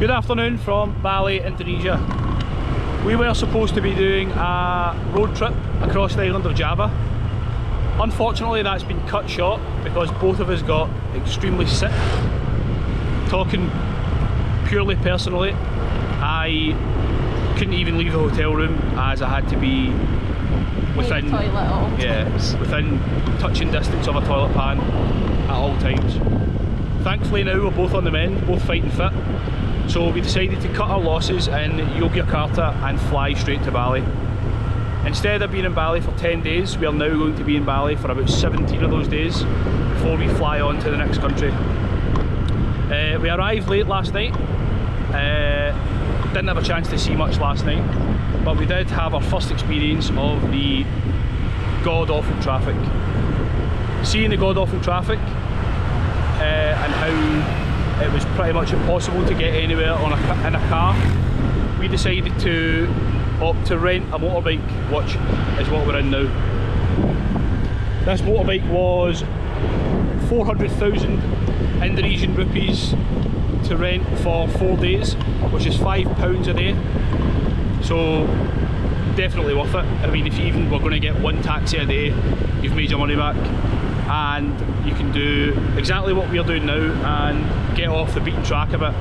Good afternoon from Bali, Indonesia. We were supposed to be doing a road trip across the island of Java. Unfortunately, that's been cut short because both of us got extremely sick. Talking purely personally, I couldn't even leave the hotel room as I had to be within, within touching distance of a toilet pan at all times. Thankfully now we're both on the mend, both fighting fit. So we decided to cut our losses in Yogyakarta and fly straight to Bali. Instead of being in Bali for 10 days, we are now going to be in Bali for about 17 of those days before we fly on to the next country. We arrived late last night. Didn't have a chance to see much last night, but we did have our first experience of the god-awful traffic. Seeing the god-awful traffic and how it was pretty much impossible to get anywhere in a car, we decided to opt to rent a motorbike, which is what we're in now. This motorbike was 400,000 Indonesian rupees to rent for 4 days, which is £5 a day. So definitely worth it. I mean, if you even were going to get one taxi a day, you've made your money back, and you can do exactly what we're doing now and get off the beaten track a bit.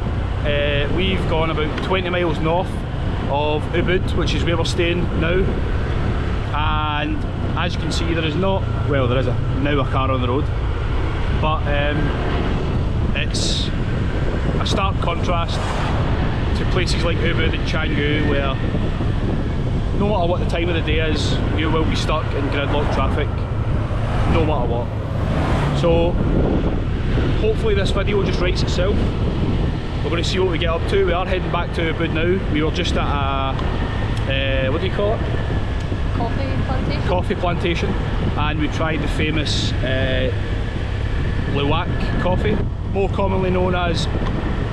We've gone about 20 miles north of Ubud, which is where we're staying now, and as you can see, there is not, well, there is now a car on the road, but it's a stark contrast to places like Ubud and Canggu, where no matter what the time of the day is, you will be stuck in gridlock traffic no matter what. So hopefully this video just writes itself. We're going to see what we get up to. We are heading back to Ubud now. We were just at a, what do you call it? Coffee plantation. Coffee plantation, and we tried the famous Luwak coffee, more commonly known as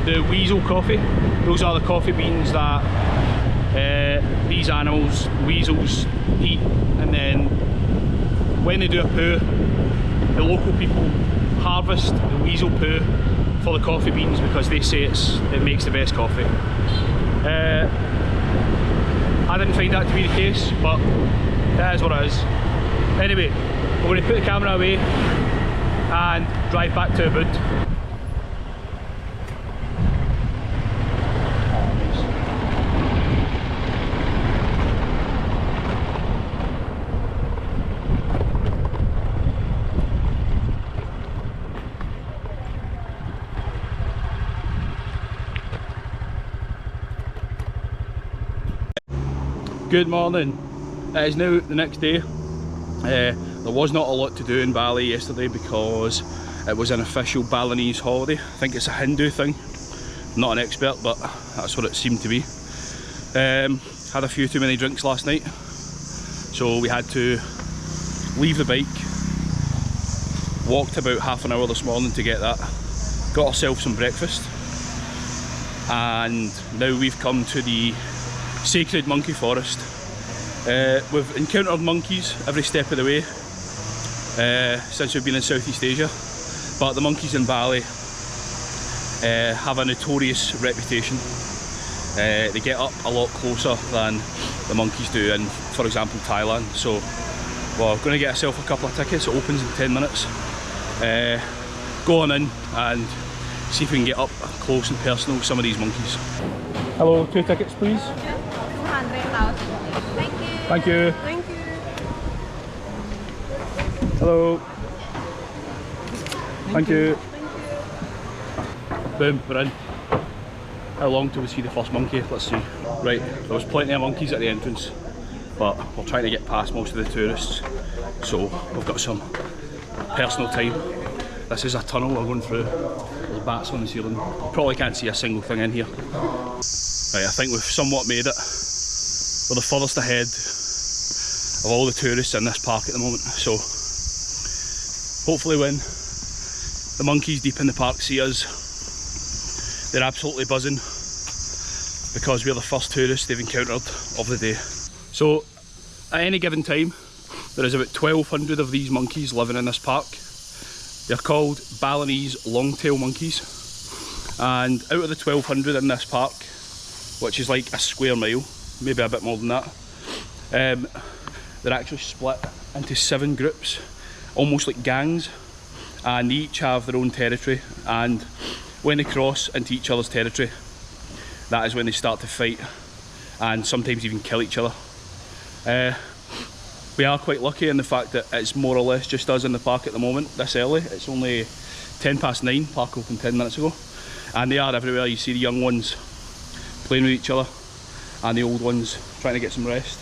the weasel coffee. Those are the coffee beans that these animals, weasels, eat, and then when they do a poo, the local people harvest the weasel poo for the coffee beans because they say it makes the best coffee. I didn't find that to be the case, but that is what it is. Anyway, we're going to put the camera away and drive back to Ubud. Good morning. It is now the next day. There was not a lot to do in Bali yesterday because it was an official Balinese holiday. I think it's a Hindu thing. I'm not an expert, but that's what it seemed to be. Had a few too many drinks last night, so we had to leave the bike. Walked about half an hour this morning to get that. Got ourselves some breakfast, and now we've come to the sacred monkey forest. We've encountered monkeys every step of the way since we've been in Southeast Asia, but the monkeys in Bali have a notorious reputation. They get up a lot closer than the monkeys do in, for example, Thailand. So we're going to get ourselves a couple of tickets. It opens in 10 minutes. Go on in and see if we can get up close and personal with some of these monkeys. Hello, 2 tickets please. 200,000. Thank you. Thank you. Thank you. Hello. Thank you. Boom, we're in. How long till we see the first monkey? Let's see. Right, there was plenty of monkeys at the entrance, but we're trying to get past most of the tourists, so we've got some personal time. This is a tunnel we're going through. There's bats on the ceiling. Probably can't see a single thing in here. Right, I think we've somewhat made it. We're the furthest ahead of all the tourists in this park at the moment, so hopefully when the monkeys deep in the park see us, they're absolutely buzzing because we're the first tourists they've encountered of the day. So at any given time there is about 1,200 of these monkeys living in this park. They're called Balinese long-tail monkeys, And out of the 1,200 in this park, which is like a square mile, maybe a bit more than that, they're actually split into 7 groups, almost like gangs, and they each have their own territory, and when they cross into each other's territory, that is when they start to fight and sometimes even kill each other. We are quite lucky in the fact that it's more or less just us in the park at the moment, this early. It's only 9:10, park opened 10 minutes ago, and they are everywhere. You see the young ones playing with each other and the old ones trying to get some rest.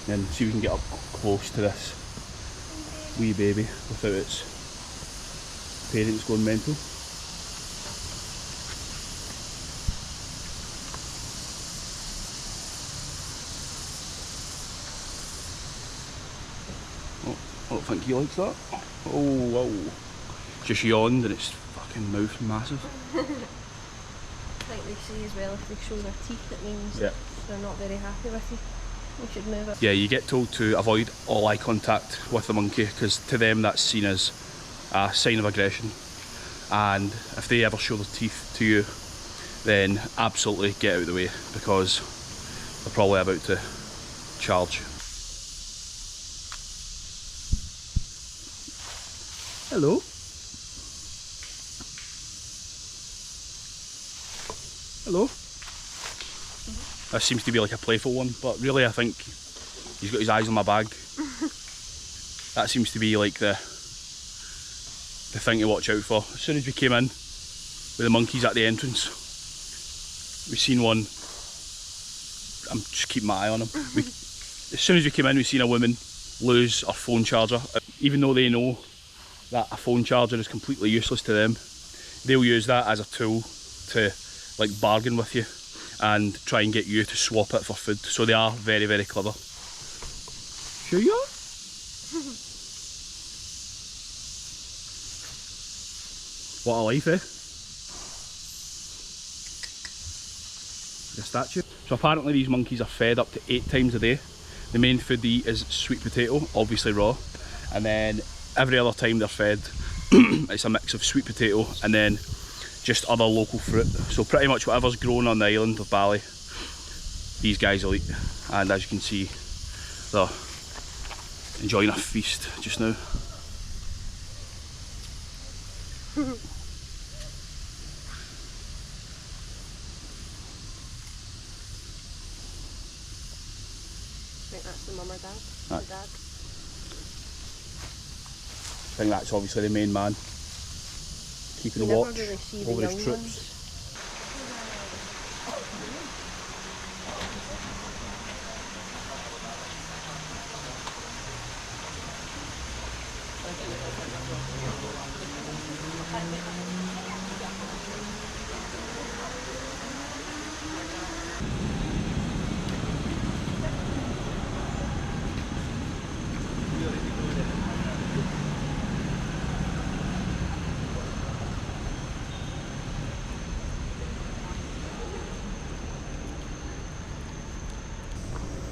And see if we can get up close to this wee baby without its parents going mental. Oh, I don't think he likes that. Oh, wow. Just yawned and its fucking mouth massive. Like they say as well, if they show their teeth, it means Yeah. they're not very happy with you. We should move it. Yeah, you get told to avoid all eye contact with the monkey because to them that's seen as a sign of aggression, and if they ever show their teeth to you, then absolutely get out of the way because they're probably about to charge. Hello. Hello. This seems to be like a playful one, but really I think he's got his eyes on my bag. That seems to be like the thing to watch out for. As soon as we came in with the monkeys at the entrance, we seen one. I'm just keeping my eye on him. As soon as we came in, we seen a woman lose her phone charger. Even though they know that a phone charger is completely useless to them, they'll use that as a tool to like bargain with you and try and get you to swap it for food. So they are very, very clever. Sure you are? What a life, eh? The statue. So apparently these monkeys are fed up to 8 times a day. The main food they eat is sweet potato, obviously raw, and then every other time they're fed it's a mix of sweet potato and then just other local fruit. So pretty much whatever's grown on the island of Bali, these guys will eat. And as you can see, they're enjoying a feast just now. I think that's the mum or dad. Aye. The dad. I think that's obviously the main man, keeping You watch never really see the over his young troops. ones.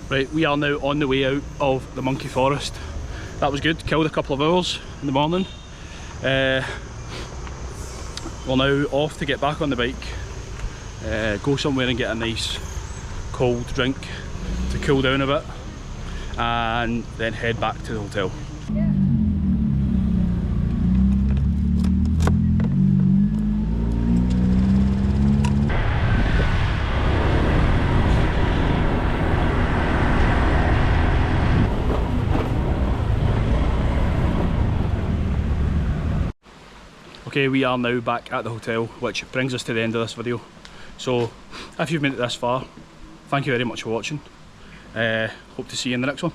Right, we are now on the way out of the monkey forest. That was good, killed a couple of hours in the morning. We're now off to get back on the bike, go somewhere and get a nice cold drink to cool down a bit, and then head back to the hotel. Okay, we are now back at the hotel, which brings us to the end of this video. So, if you've made it this far, thank you very much for watching. Hope to see you in the next one.